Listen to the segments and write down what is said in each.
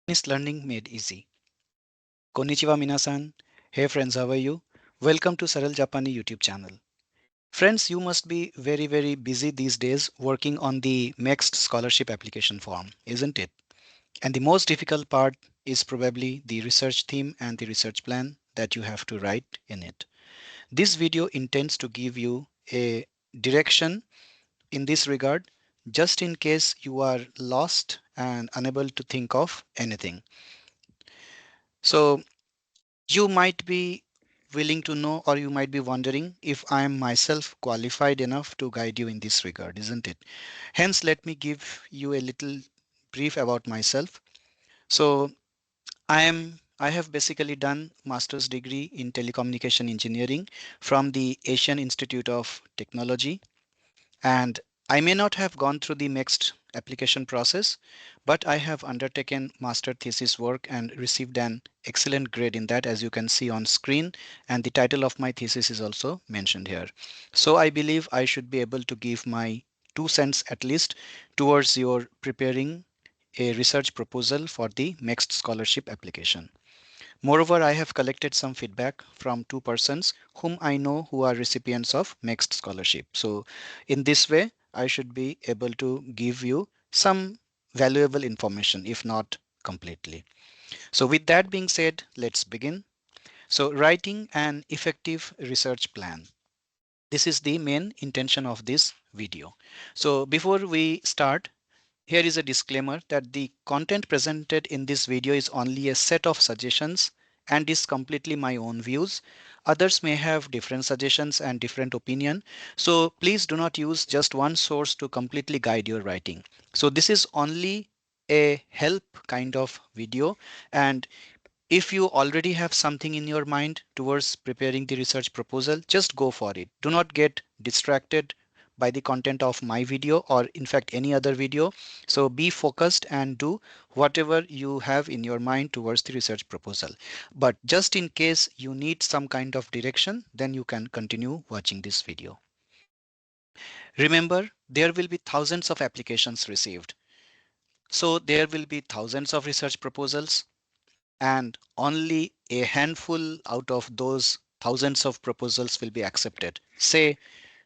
Japanese learning made easy. Konnichiwa minasan. Hey friends, how are you? Welcome to Saral Japani YouTube channel. Friends, you must be very busy these days working on the MEXT Scholarship application form, isn't it? And the most difficult part is probably the research theme and the research plan that you have to write in it. This video intends to give you a direction in this regard, just in case you are lost and unable to think of anything. So you might be willing to know, or you might be wondering if I am myself qualified enough to guide you in this regard, isn't it? Hence, let me give you a little brief about myself. So, I have basically done master's degree in telecommunication engineering from the Asian Institute of Technology, and I may not have gone through the next application process, but I have undertaken master thesis work and received an excellent grade in that, as you can see on screen, and the title of my thesis is also mentioned here. So I believe I should be able to give my 2 cents at least towards your preparing a research proposal for the MEXT scholarship application. Moreover, I have collected some feedback from 2 persons whom I know who are recipients of MEXT scholarship. So in this way, I should be able to give you some valuable information, if not completely. So with that being said, let's begin. So writing an effective research plan. This is the main intention of this video. So before we start, here is a disclaimer that the content presented in this video is only a set of suggestions and is completely my own views. Others may have different suggestions and different opinion. So please do not use just one source to completely guide your writing. So this is only a help kind of video, and if you already have something in your mind towards preparing the research proposal, just go for it. Do not get distracted by the content of my video or in fact any other video. So be focused and do whatever you have in your mind towards the research proposal. But just in case you need some kind of direction, then you can continue watching this video. Remember, there will be thousands of applications received. So there will be thousands of research proposals, and only a handful out of those thousands of proposals will be accepted. Say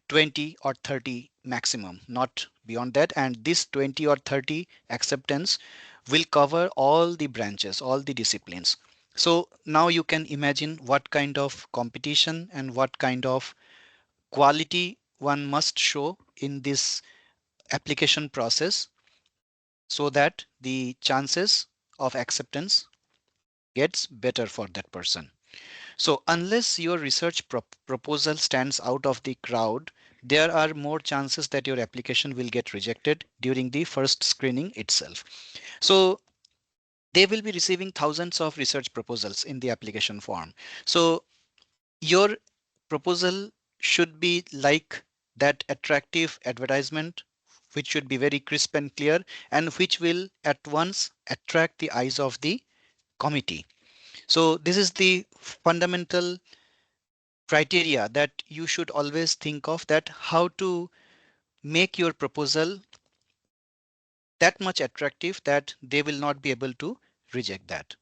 20 or 30 maximum, not beyond that. And this 20 or 30 acceptance will cover all the branches, all the disciplines. So now you can imagine what kind of competition and what kind of quality one must show in this application process so that the chances of acceptance gets better for that person. So unless your research proposal stands out of the crowd, there are more chances that your application will get rejected during the first screening itself. So they will be receiving thousands of research proposals in the application form. So your proposal should be like that attractive advertisement, which should be very crisp and clear, and which will at once attract the eyes of the committee. So this is the fundamental criteria that you should always think of, that how to make your proposal that much attractive that they will not be able to reject that.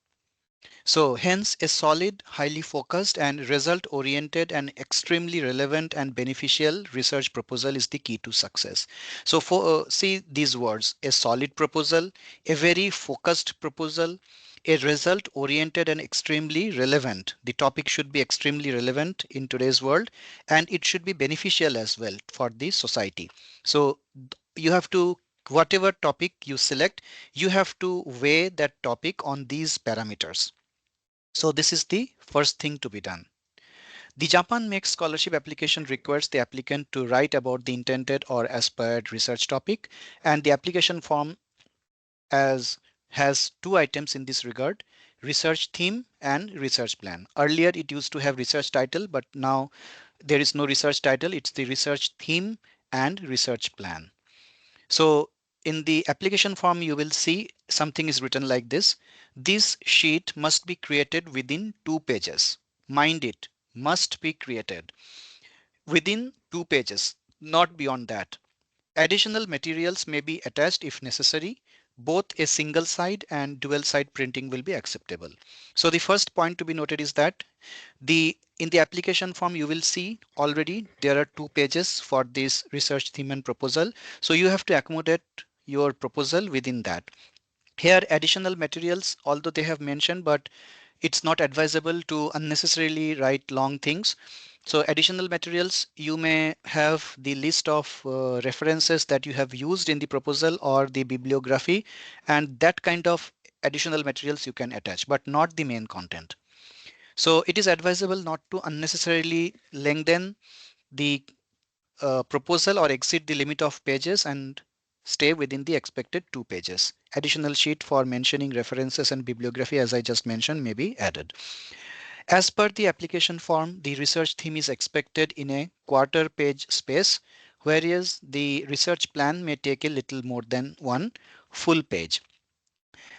So hence a solid, highly focused and result oriented and extremely relevant and beneficial research proposal is the key to success. So for see these words: a solid proposal, a very focused proposal, a result oriented and extremely relevant. The topic should be extremely relevant in today's world, and it should be beneficial as well for the society. So you have to, whatever topic you select, you have to weigh that topic on these parameters. So this is the first thing to be done. The Japan MEXT scholarship application requires the applicant to write about the intended or aspired research topic, and the application form as has two items in this regard: research theme and research plan. Earlier it used to have research title, but now there is no research title. It's the research theme and research plan. So in the application form, you will see something is written like this: this sheet must be created within 2 pages. Mind it, must be created within 2 pages, not beyond that. Additional materials may be attached if necessary, both a single side and dual side printing will be acceptable. So the first point to be noted is that the in the application form you will see already there are 2 pages for this research theme and proposal. So you have to accommodate your proposal within that. Here additional materials, although they have mentioned, but it's not advisable to unnecessarily write long things. So additional materials, you may have the list of references that you have used in the proposal or the bibliography, and that kind of additional materials you can attach, but not the main content. So it is advisable not to unnecessarily lengthen the proposal or exceed the limit of pages and stay within the expected 2 pages. Additional sheet for mentioning references and bibliography, as I just mentioned, may be added. As per the application form, the research theme is expected in a quarter page space, whereas the research plan may take a little more than one full page.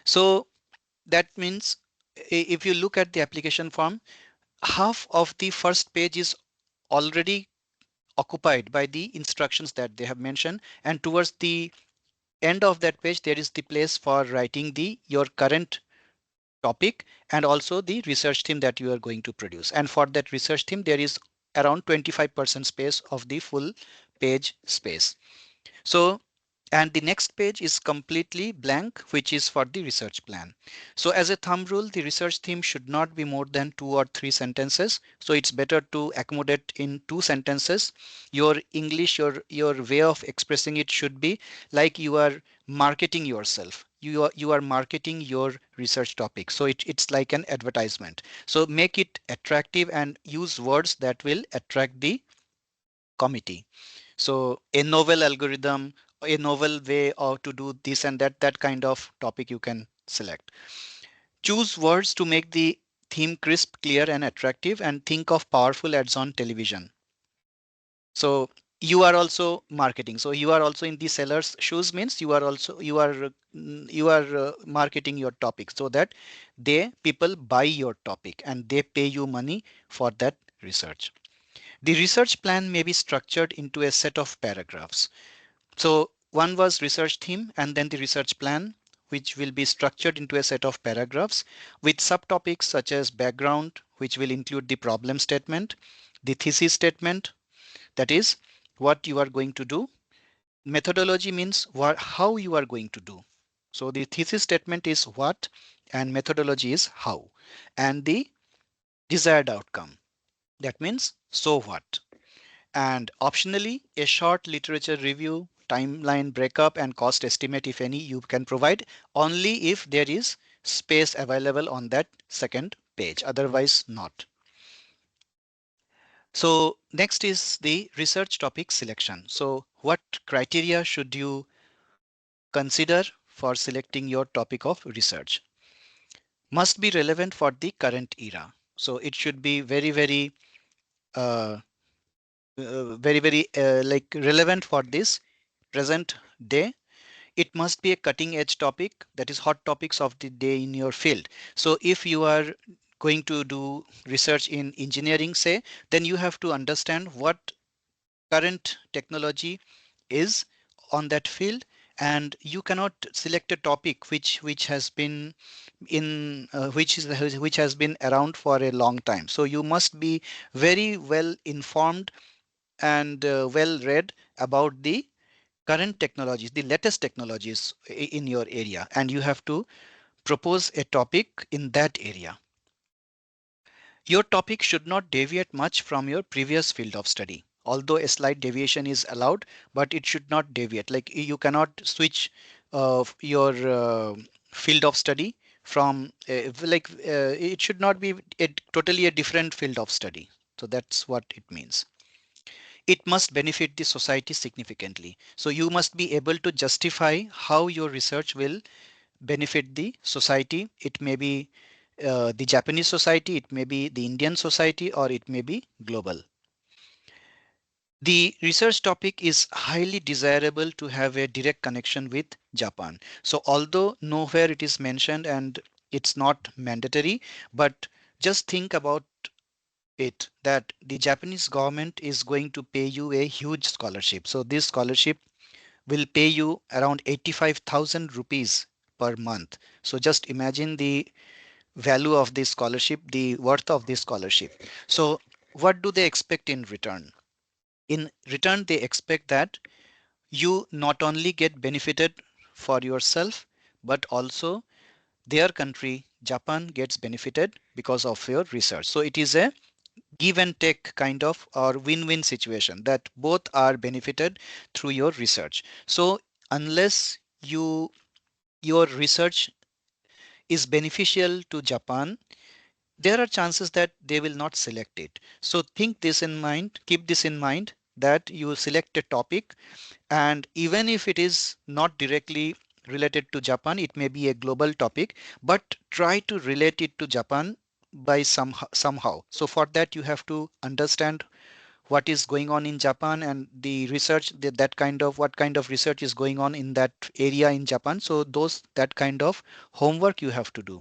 So that means if you look at the application form, half of the first page is already occupied by the instructions that they have mentioned, and towards the end of that page there is the place for writing the your current topic and also the research theme that you are going to produce. And for that research theme there is around 25% space of the full page space. So, and the next page is completely blank, which is for the research plan. So as a thumb rule, the research theme should not be more than 2 or 3 sentences. So it's better to accommodate in 2 sentences. Your English, your way of expressing it should be like you are marketing yourself. You are marketing your research topic. So it's like an advertisement. So make it attractive and use words that will attract the committee. So a novel algorithm, a novel way of to do this and that kind of topic you can select. Choose words to make the theme crisp, clear and attractive, and think of powerful ads on television. So you are also marketing. So you are also in the seller's shoes, means you are also marketing your topic so that they people buy your topic and they pay you money for that research. The research plan may be structured into a set of paragraphs. So one was research theme and then the research plan, which will be structured into a set of paragraphs with subtopics such as background, which will include the problem statement, the thesis statement, that is what you are going to do. Methodology means how you are going to do. So the thesis statement is what and methodology is how. And the desired outcome, that means so what. And optionally, a short literature review, timeline breakup, and cost estimate, if any, you can provide only if there is space available on that second page, otherwise not. So next is the research topic selection. So what criteria should you consider for selecting your topic of research? Must be relevant for the current era. So it should be uh, like relevant for this present day. It must be a cutting edge topic, that is hot topics of the day in your field. So if you are going to do research in engineering, say, then you have to understand what current technology is on that field, and you cannot select a topic which has been which has been around for a long time. So you must be very well informed and well read about the current technologies, the latest technologies in your area, and you have to propose a topic in that area. Your topic should not deviate much from your previous field of study. Although a slight deviation is allowed, but it should not deviate. Like you cannot switch your field of study from it should not be totally a different field of study. So that's what it means. It must benefit the society significantly. So you must be able to justify how your research will benefit the society. It may be the Japanese society, it may be the Indian society, or it may be global. The research topic is highly desirable to have a direct connection with Japan. So although nowhere it is mentioned and it's not mandatory, but just think about it that the Japanese government is going to pay you a huge scholarship. So this scholarship will pay you around 85,000 rupees per month. So just imagine the value of this scholarship, the worth of this scholarship. So what do they expect in return? In return, they expect that you not only get benefited for yourself, but also their country, Japan, gets benefited because of your research. So it is a give and take kind of or win-win situation that both are benefited through your research. So unless your research is beneficial to Japan, there are chances that they will not select it. So think this in mind, keep this in mind that you select a topic, and even if it is not directly related to Japan, it may be a global topic, but try to relate it to Japan by somehow. So for that you have to understand what is going on in Japan and the research that kind of what kind of research is going on in that area in Japan. So those that kind of homework you have to do,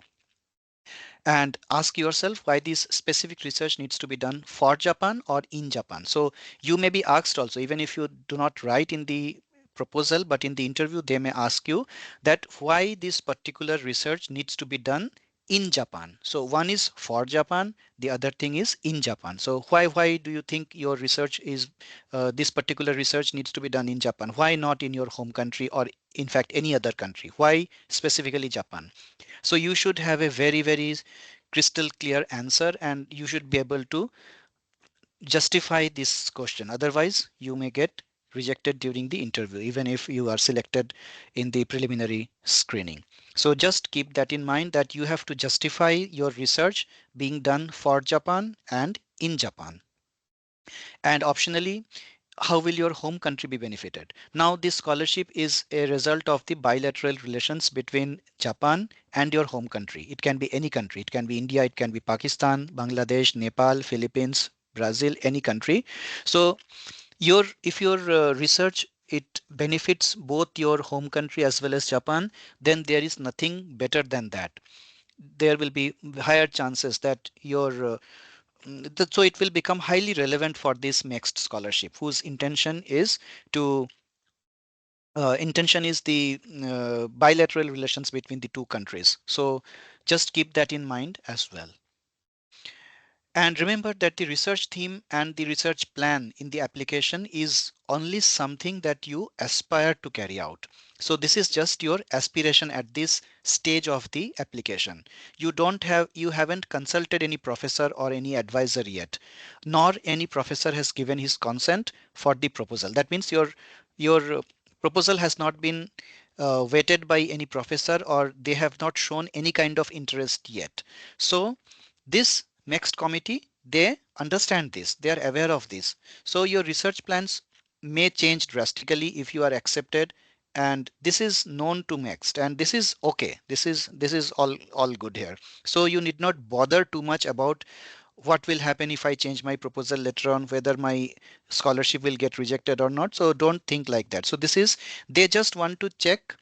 and ask yourself why this specific research needs to be done for Japan or in Japan. So you may be asked also, even if you do not write in the proposal, but in the interview, they may ask you that why this particular research needs to be done in Japan. So one is for Japan, the other thing is in Japan. So why do you think your research is this particular research needs to be done in Japan? Why not in your home country or in fact any other country? Why specifically Japan? So you should have a very crystal clear answer, and you should be able to justify this question. Otherwise, you may get rejected during the interview, even if you are selected in the preliminary screening. So just keep that in mind that you have to justify your research being done for Japan and in Japan. And optionally, how will your home country be benefited? Now, this scholarship is a result of the bilateral relations between Japan and your home country. It can be any country. It can be India, it can be Pakistan, Bangladesh, Nepal, Philippines, Brazil, any country. So, if your research it benefits both your home country as well as Japan, then there is nothing better than that. There will be higher chances that so it will become highly relevant for this MEXT scholarship, whose to intention is the bilateral relations between the two countries. So just keep that in mind as well. And remember that the research theme and the research plan in the application is only something that you aspire to carry out. So this is just your aspiration at this stage of the application. You haven't consulted any professor or any advisor yet, nor any professor has given his consent for the proposal. That means your proposal has not been vetted by any professor, or they have not shown any kind of interest yet. So this next committee, they understand this, they are aware of this. So your research plans may change drastically if you are accepted, and this is known to MEXT, and this is okay. This is all good here. So you need not bother too much about what will happen if I change my proposal later on, whether my scholarship will get rejected or not. So don't think like that. So this is, they just want to check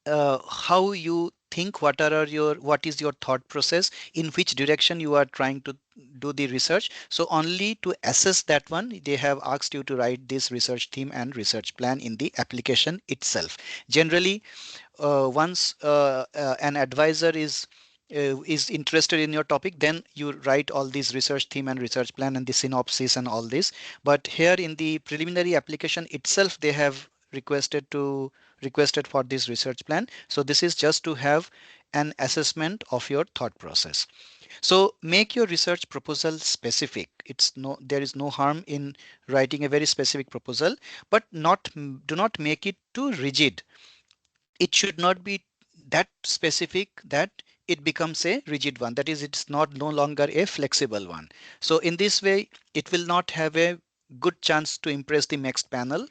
how you think, what is your thought process, in which direction you are trying to do the research. So only to assess that one, they have asked you to write this research theme and research plan in the application itself. Generally, once an advisor is interested in your topic, then you write all these research theme and research plan and the synopsis and all this. But here in the preliminary application itself, they have requested for this research plan. So this is just to have an assessment of your thought process. So make your research proposal specific. There is no harm in writing a very specific proposal, but do not make it too rigid. It should not be that specific that it becomes a rigid one. That is, it's not no longer a flexible one. So in this way, it will not have a good chance to impress the next panel,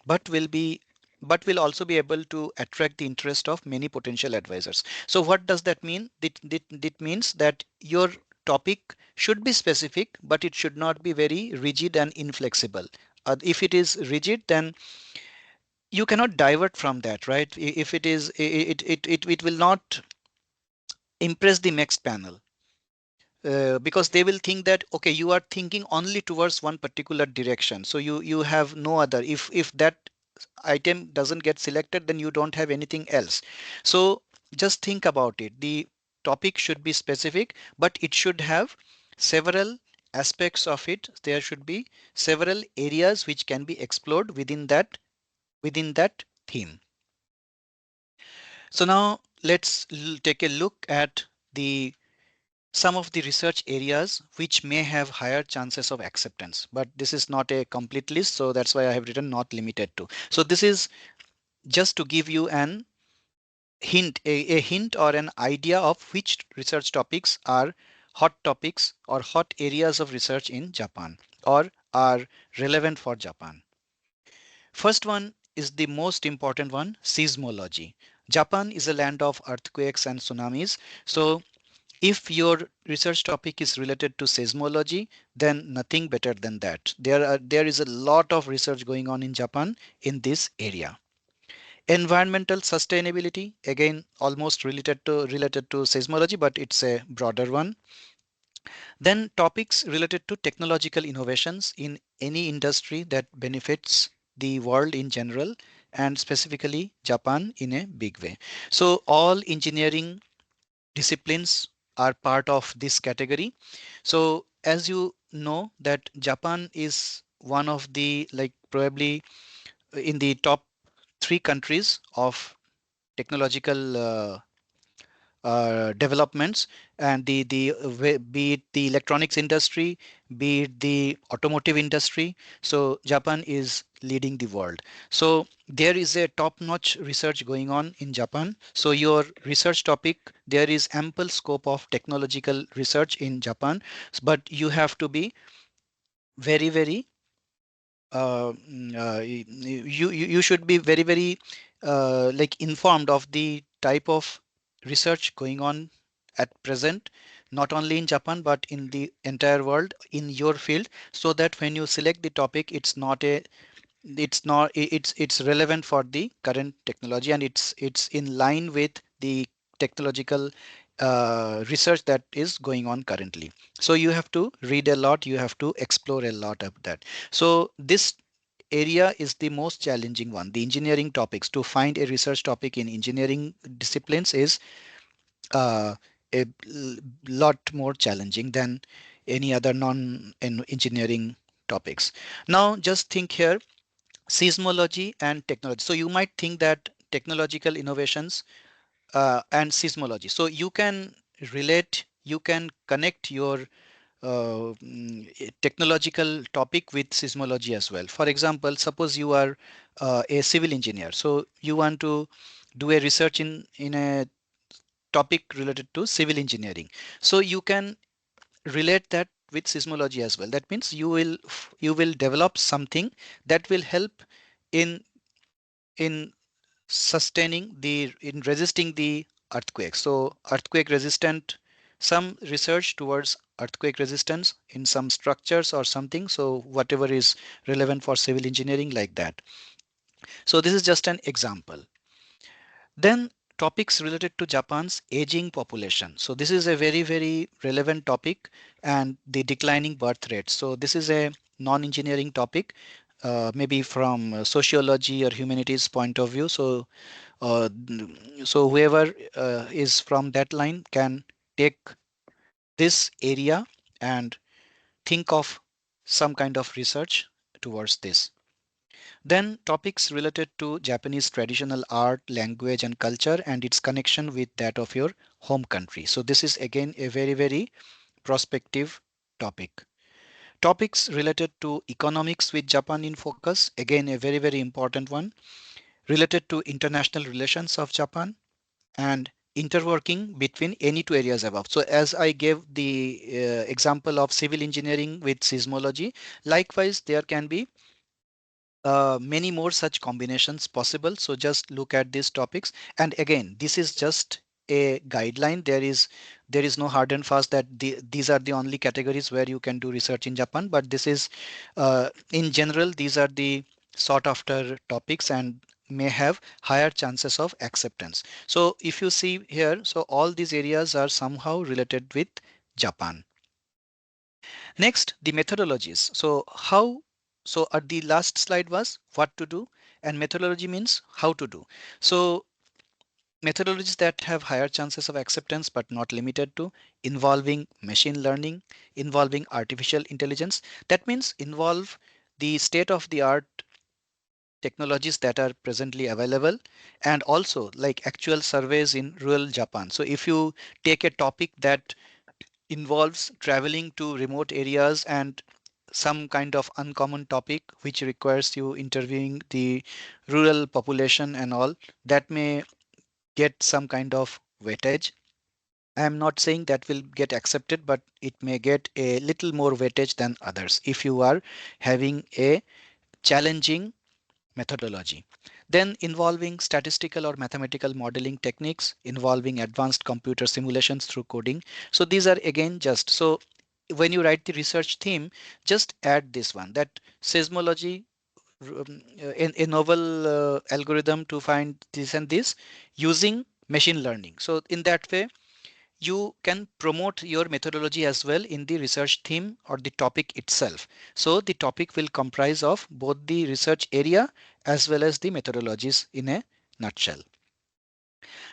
but will also be able to attract the interest of many potential advisors. So what does that mean? It means that your topic should be specific, but it should not be very rigid and inflexible. If it is rigid, then you cannot divert from that, right? If it is, it will not impress the next panel, because they will think that, okay, you are thinking only towards one particular direction. So you have no other. If that item doesn't get selected, then you don't have anything else. So just think about it. The topic should be specific, but it should have several aspects of it. There should be several areas which can be explored within that theme. So now let's take a look at the some of the research areas which may have higher chances of acceptance, but this is not a complete list, so that's why I have written not limited to. So this is just to give you an hint, a hint or an idea of which research topics are hot topics or hot areas of research in Japan or are relevant for Japan. First one is the most important one, seismology. Japan is a land of earthquakes and tsunamis. So if your research topic is related to seismology, then nothing better than that. There is a lot of research going on in Japan in this area. Environmental sustainability, again almost related to seismology, but it's a broader one. Then topics related to technological innovations in any industry that benefits the world in general and specifically Japan in a big way. So all engineering disciplines are part of this category. So as you know that Japan is one of the like probably in the top three countries of technological developments, and be it the electronics industry, be it the automotive industry. So Japan is leading the world. So there is a top-notch research going on in Japan. So your research topic, there is ample scope of technological research in Japan, but you have to be very, very you should be very, very like informed of the type of research going on at present, not only in Japan but in the entire world in your field, so that when you select the topic, it's relevant for the current technology, and it's in line with the technological research that is going on currently. So you have to read a lot, you have to explore a lot of that. So this area is the most challenging one. The engineering topics, to find a research topic in engineering disciplines is uh, a lot more challenging than any other non-engineering topics. Now just think here, seismology and technology. So you might think that technological innovations and seismology. So you can relate, you can connect your technological topic with seismology as well. For example, suppose you are a civil engineer, so you want to do a research in a topic related to civil engineering. So you can relate that with seismology as well. That means you will develop something that will help in in sustaining the in resisting the earthquake. So earthquake resistant, some research towards earthquake resistance in some structures or something. So whatever is relevant for civil engineering, like that. So this is just an example. Then topics related to Japan's aging population. So this is a very, very relevant topic, and the declining birth rate. So this is a non-engineering topic, maybe from sociology or humanities point of view. So whoever is from that line can take this area and think of some kind of research towards this. Then topics related to Japanese traditional art, language and culture and its connection with that of your home country. So this is again a very, very prospective topic. Topics related to economics with Japan in focus, again a very, very important one. Related to international relations of Japan, and interworking between any two areas above. So as I gave the example of civil engineering with seismology, likewise there can be many more such combinations possible. So just look at these topics, and again this is just a guideline. There is no hard and fast that these are the only categories where you can do research in Japan, but this is in general, these are the sought after topics and may have higher chances of acceptance. So if you see here, so all these areas are somehow related with Japan. Next, the methodologies. So at the last slide was what to do. and methodology means how to do. So methodologies that have higher chances of acceptance but not limited to, involving machine learning, involving artificial intelligence, that means involve the state of the art technologies that are presently available, and also like actual surveys in rural Japan. So if you take a topic that involves traveling to remote areas and some kind of uncommon topic which requires you interviewing the rural population and all, that may get some kind of weightage. I am not saying that will get accepted, but it may get a little more weightage than others if you are having a challenging methodology. Then involving statistical or mathematical modeling techniques, involving advanced computer simulations through coding. So these are again just so when you write the research theme, just add this one, that seismology, a novel algorithm to find this and this using machine learning. So in that way, you can promote your methodology as well in the research theme or the topic itself. So the topic will comprise of both the research area as well as the methodologies in a nutshell.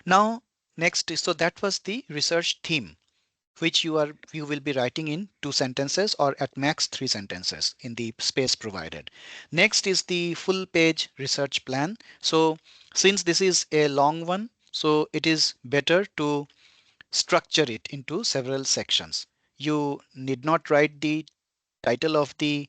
Now, next, so that was the research theme, which you will be writing in 2 sentences or at max 3 sentences in the space provided. Next is the full page research plan. So since this is a long one, so it is better to structure it into several sections. You need not write the title of the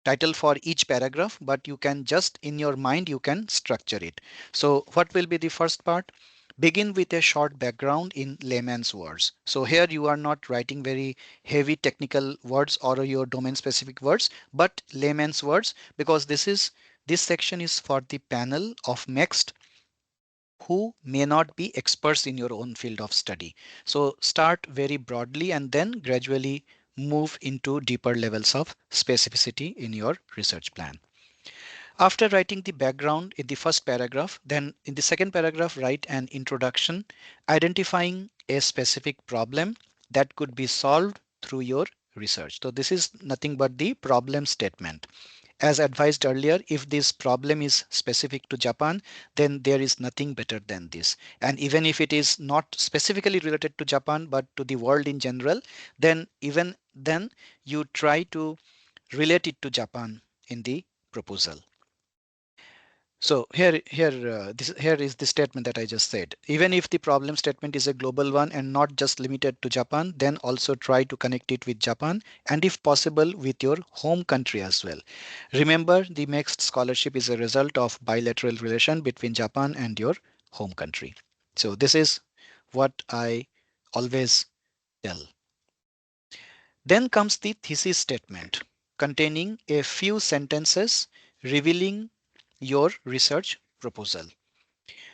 title for each paragraph, but you can just in your mind you can structure it. So what will be the first part? Begin with a short background in layman's words. So here you are not writing very heavy technical words or your domain specific words, but layman's words, because this section is for the panel of MEXT who may not be experts in your own field of study. So start very broadly and then gradually move into deeper levels of specificity in your research plan. After writing the background in the first paragraph, then in the second paragraph, write an introduction identifying a specific problem that could be solved through your research. So this is nothing but the problem statement. As advised earlier, if this problem is specific to Japan, then there is nothing better than this. And even if it is not specifically related to Japan, but to the world in general, then even then you try to relate it to Japan in the proposal. So here is the statement that I just said. Even if the problem statement is a global one and not just limited to Japan, then also try to connect it with Japan and if possible with your home country as well. Remember, the MEXT scholarship is a result of bilateral relation between Japan and your home country. So this is what I always tell. Then comes the thesis statement containing a few sentences revealing your research proposal.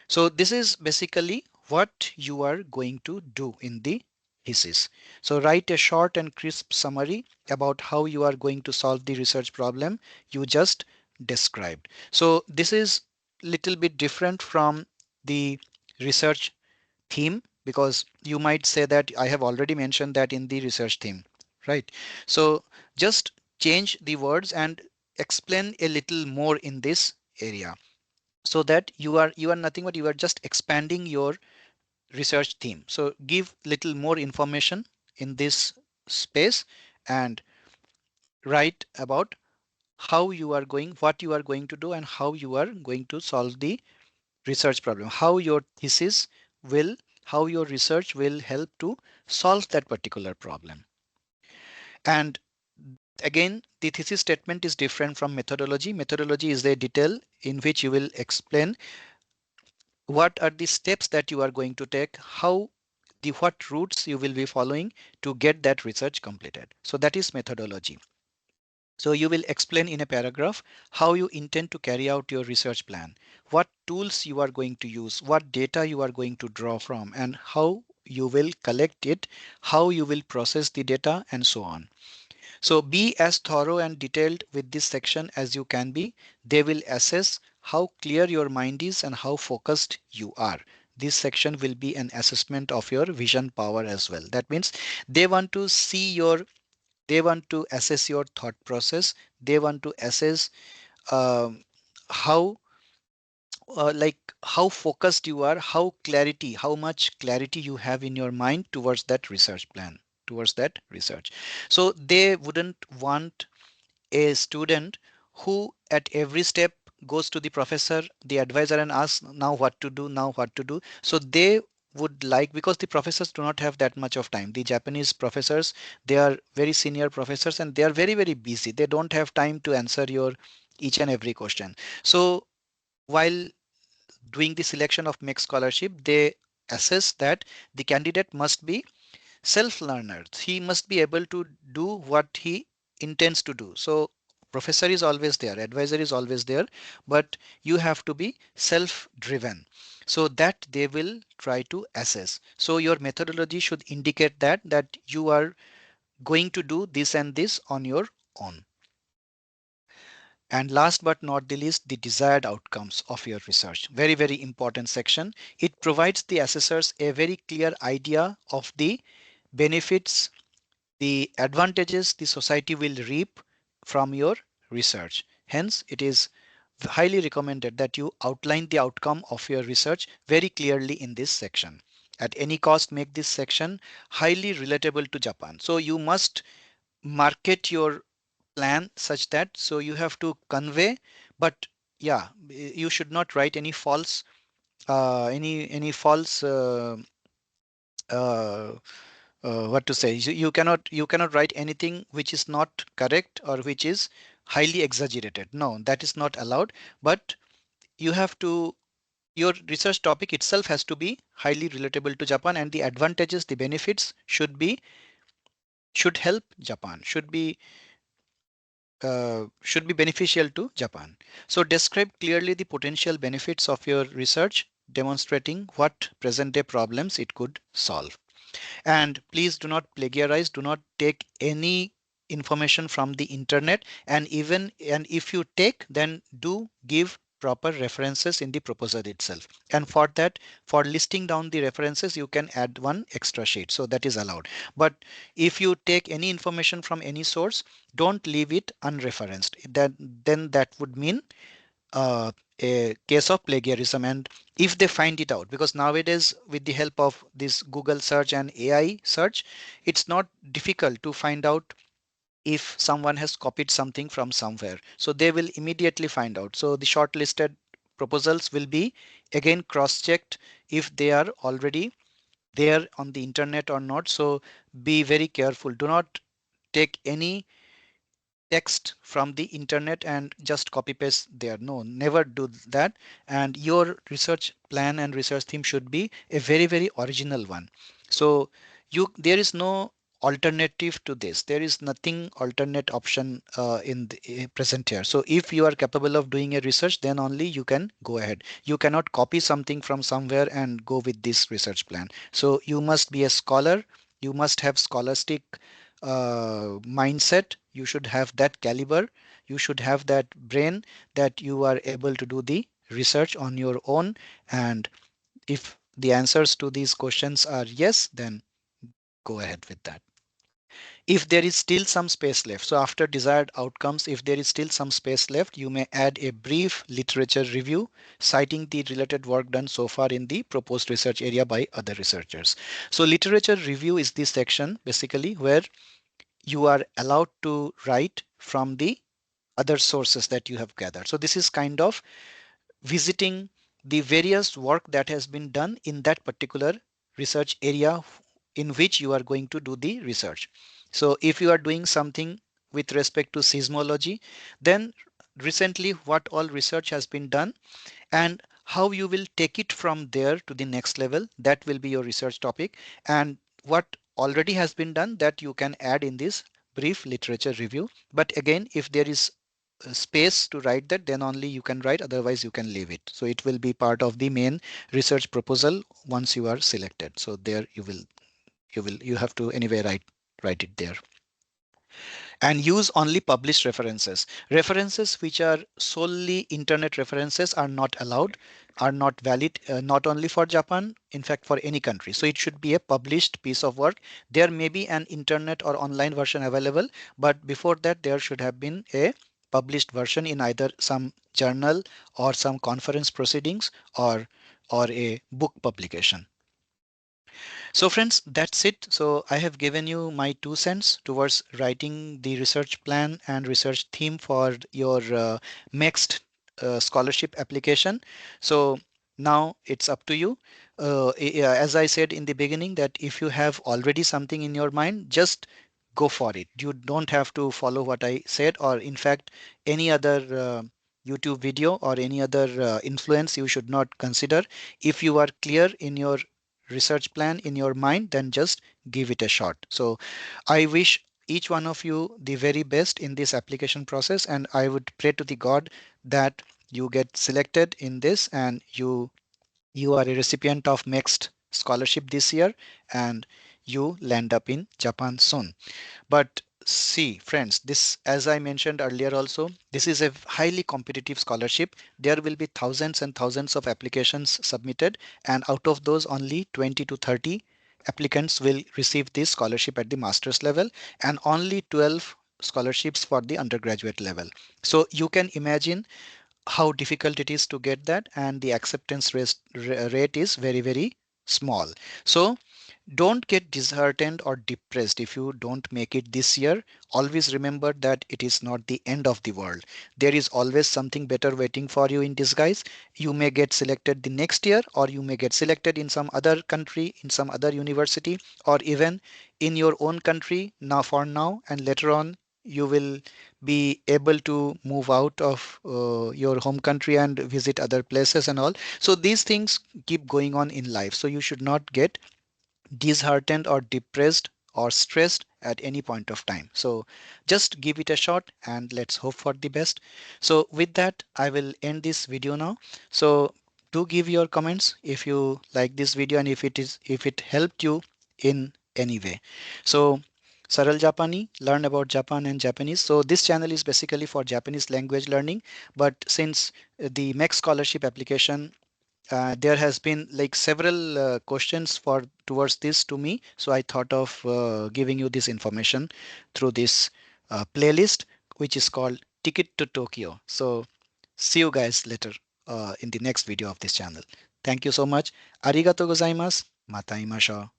So this is basically what you are going to do in the thesis. So write a short and crisp summary about how you are going to solve the research problem you just described. So this is little bit different from the research theme, because you might say that I have already mentioned that in the research theme, right? So just change the words and explain a little more in this area, so that you are nothing but you are just expanding your research theme. So give little more information in this space and write about how you are going, what you are going to do, and how you are going to solve the research problem, how your thesis will, how your research will help to solve that particular problem. And again, the thesis statement is different from methodology. Methodology is the detail in which you will explain what are the steps that you are going to take, how the what routes you will be following to get that research completed. So that is methodology. So you will explain in a paragraph how you intend to carry out your research plan, what tools you are going to use, what data you are going to draw from, and how you will collect it, how you will process the data, and so on. So be as thorough and detailed with this section as you can be. They will assess how clear your mind is and how focused you are. This section will be an assessment of your vision power as well. That means they want to see your, they want to assess your thought process. They want to assess um, how how focused you are, how much clarity you have in your mind towards that research plan, towards that research. So they wouldn't want a student who at every step goes to the professor, the advisor, and asks now what to do, now what to do. So they would like, because the professors do not have that much of time. The Japanese professors, they are very senior professors and they are very, very busy. They don't have time to answer your each and every question. So while doing the selection of MEXT Scholarship, they assess that the candidate must be self-learner. He must be able to do what he intends to do. So professor is always there, advisor is always there, but you have to be self-driven. So that they will try to assess. So your methodology should indicate that you are going to do this and this on your own. And last but not the least, the desired outcomes of your research. Very, very important section. It provides the assessors a very clear idea of the benefits, the advantages the society will reap from your research. Hence, it is highly recommended that you outline the outcome of your research very clearly in this section. At any cost, make this section highly relatable to Japan. So you must market your plan such that, so you have to convey, but yeah, you should not write any false any false uh, what to say, you cannot write anything which is not correct or which is highly exaggerated. No, that is not allowed. But you have to, your research topic itself has to be highly relatable to Japan, and the advantages, the benefits should help Japan, should be beneficial to Japan. So describe clearly the potential benefits of your research, demonstrating what present day problems it could solve. And please do not plagiarize, do not take any information from the internet, and if you take, then do give proper references in the proposal itself. And for that, for listing down the references, you can add one extra sheet, so that is allowed. But if you take any information from any source, don't leave it unreferenced. Then that would mean uh, a case of plagiarism. And if they find it out, because nowadays with the help of this Google search and AI search, it's not difficult to find out if someone has copied something from somewhere. So they will immediately find out. So the shortlisted proposals will be again cross-checked if they are already there on the internet or not. So be very careful. Do not take any text from the internet and just copy paste there. No, never do that. And your research plan and research theme should be a very, very original one. So there is no alternative to this. There is nothing alternate option in the present here. So if you are capable of doing a research, then only you can go ahead. You cannot copy something from somewhere and go with this research plan. So you must be a scholar. You must have scholastic mindset. You should have that caliber. You should have that brain, that you are able to do the research on your own. And if the answers to these questions are yes, then go ahead with that. If there is still some space left, so after desired outcomes, if there is still some space left, you may add a brief literature review citing the related work done so far in the proposed research area by other researchers. So literature review is this section basically where you are allowed to write from the other sources that you have gathered. So this is kind of visiting the various work that has been done in that particular research area in which you are going to do the research. So if you are doing something with respect to seismology, then recently what all research has been done and how you will take it from there to the next level, that will be your research topic. And what already has been done, that you can add in this brief literature review. But again, if there is space to write that, then only you can write, otherwise you can leave it. So it will be part of the main research proposal once you are selected. So there you have to anyway write it there. And use only published references. References which are solely internet references are not allowed, are not valid, not only for Japan, in fact for any country. So it should be a published piece of work. There may be an internet or online version available, but before that there should have been a published version in either some journal or some conference proceedings or a book publication. So friends, that's it. So I have given you my 2 cents towards writing the research plan and research theme for your MEXT scholarship application. So now it's up to you. As I said in the beginning, that if you have already something in your mind, just go for it. You don't have to follow what I said, or in fact, any other YouTube video or any other influence you should not consider. If you are clear in your research plan in your mind, then just give it a shot. So I wish each one of you the very best in this application process, and I would pray to the God that you get selected in this and you are a recipient of MEXT scholarship this year and you land up in Japan soon. But see, friends, this, as I mentioned earlier also, this is a highly competitive scholarship. There will be thousands and thousands of applications submitted, and out of those, only 20 to 30 applicants will receive this scholarship at the master's level, and only 12 scholarships for the undergraduate level. So you can imagine how difficult it is to get that, and the acceptance rate is very, very small. So don't get disheartened or depressed if you don't make it this year. Always remember that it is not the end of the world. There is always something better waiting for you in disguise. You may get selected the next year, or you may get selected in some other country, in some other university, or even in your own country now for now, and later on you will be able to move out of your home country and visit other places and all. So these things keep going on in life. So you should not get disheartened or depressed or stressed at any point of time. So just give it a shot and let's hope for the best. So with that, I will end this video now. So do give your comments if you like this video and if it helped you in any way. So Saral Japani, learn about Japan and Japanese. So this channel is basically for Japanese language learning, but since the MEX scholarship application, there has been like several questions for towards this to me, so I thought of giving you this information through this playlist, which is called Ticket to Tokyo. So see you guys later in the next video of this channel. Thank you so much. Arigato gozaimasu. Mata imasho.